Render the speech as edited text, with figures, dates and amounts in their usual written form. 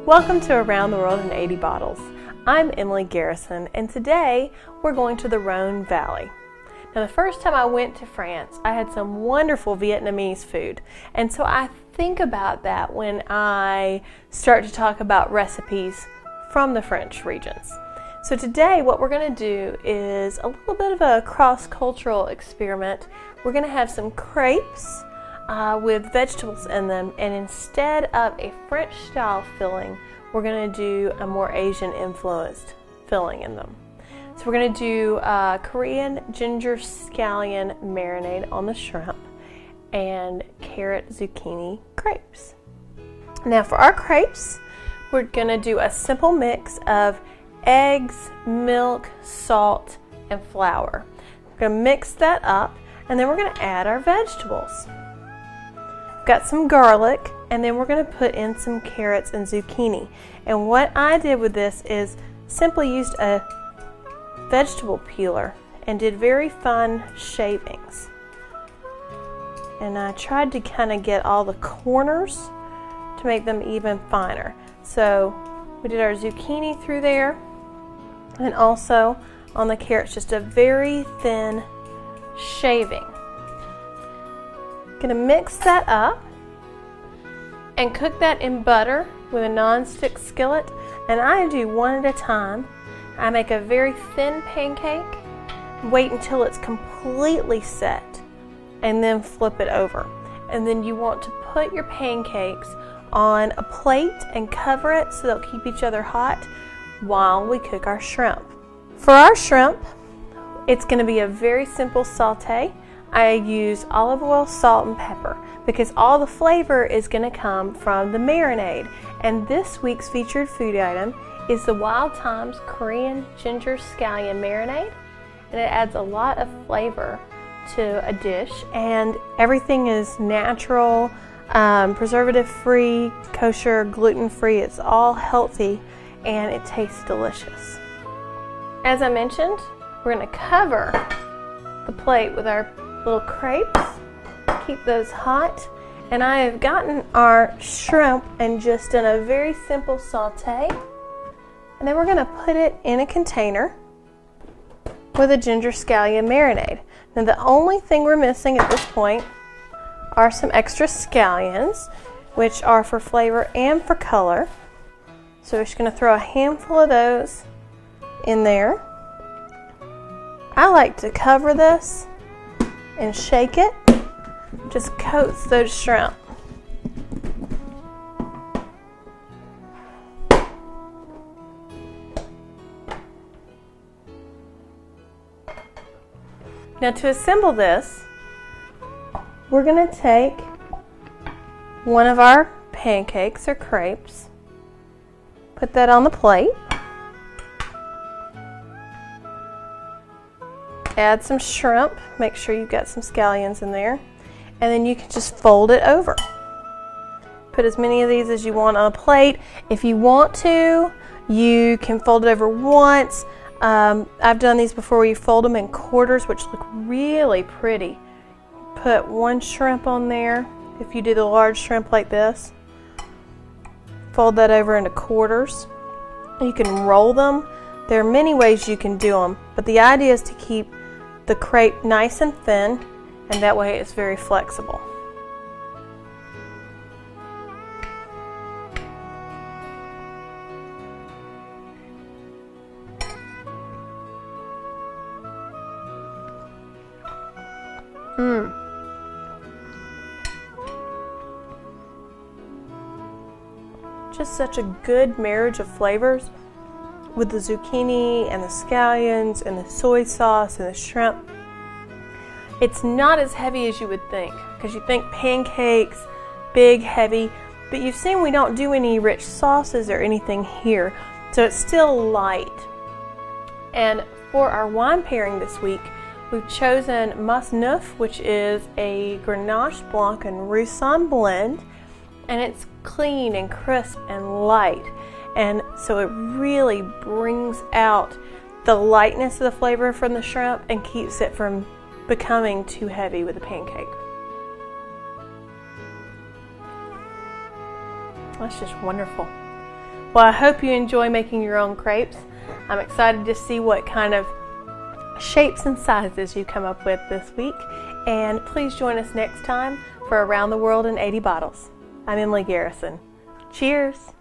Welcome to Around the World in 80 Bottles. I'm Emily Garrison, and today we're going to the Rhone Valley. Now, the first time I went to France, I had some wonderful Vietnamese food, and so I think about that when I start to talk about recipes from the French regions. So today what we're going to do is a little bit of a cross-cultural experiment. We're going to have some crepes with vegetables in them, and instead of a French style filling, we're going to do a more Asian influenced filling in them. So we're going to do Korean ginger scallion marinade on the shrimp and carrot zucchini crepes. Now for our crepes, we're going to do a simple mix of eggs, milk, salt, and flour. We're going to mix that up, and then we're going to add our vegetables. Got some garlic, and then we're going to put in some carrots and zucchini. And what I did with this is simply used a vegetable peeler and did very fine shavings. And I tried to kind of get all the corners to make them even finer. So we did our zucchini through there, and also on the carrots just a very thin shaving. Gonna mix that up and cook that in butter with a non-stick skillet, and I do one at a time. I make a very thin pancake, wait until it's completely set, and then flip it over. And then you want to put your pancakes on a plate and cover it so they'll keep each other hot while we cook our shrimp. For our shrimp, it's going to be a very simple saute. I use olive oil, salt, and pepper because all the flavor is going to come from the marinade. And this week's featured food item is the Wild Thymes Korean ginger scallion marinade, and it adds a lot of flavor to a dish, and everything is natural, preservative-free, kosher, gluten-free. It's all healthy, and it tastes delicious. As I mentioned, we're going to cover the plate with our little crepes, keep those hot, and I have gotten our shrimp and just done a very simple saute, and then we're going to put it in a container with a ginger scallion marinade. Now the only thing we're missing at this point are some extra scallions, which are for flavor and for color. So we're just going to throw a handful of those in there. I like to cover this and shake it. Just coats those shrimp. Now to assemble this, we're going to take one of our pancakes or crepes, put that on the plate, add some shrimp, make sure you've got some scallions in there, and then you can just fold it over. Put as many of these as you want on a plate. If you want to, you can fold it over once. I've done these before where you fold them in quarters, which look really pretty. Put one shrimp on there. If you do the large shrimp like this, fold that over into quarters. You can roll them. There are many ways you can do them, but the idea is to keep the crepe nice and thin, and that way it's very flexible. Just such a good marriage of flavors with the zucchini and the scallions and the soy sauce and the shrimp. It's not as heavy as you would think, because you think pancakes, big, heavy, but you've seen we don't do any rich sauces or anything here, so it's still light. And for our wine pairing this week, we've chosen Neuf, which is a Grenache Blanc and Rhone blend, and it's clean and crisp and light, and so it really brings out the lightness of the flavor from the shrimp and keeps it from becoming too heavy with the pancake. That's just wonderful. Well, I hope you enjoy making your own crepes. I'm excited to see what kind of shapes and sizes you come up with this week. And please join us next time for Around the World in 80 Bottles. I'm Emily Garrison. Cheers!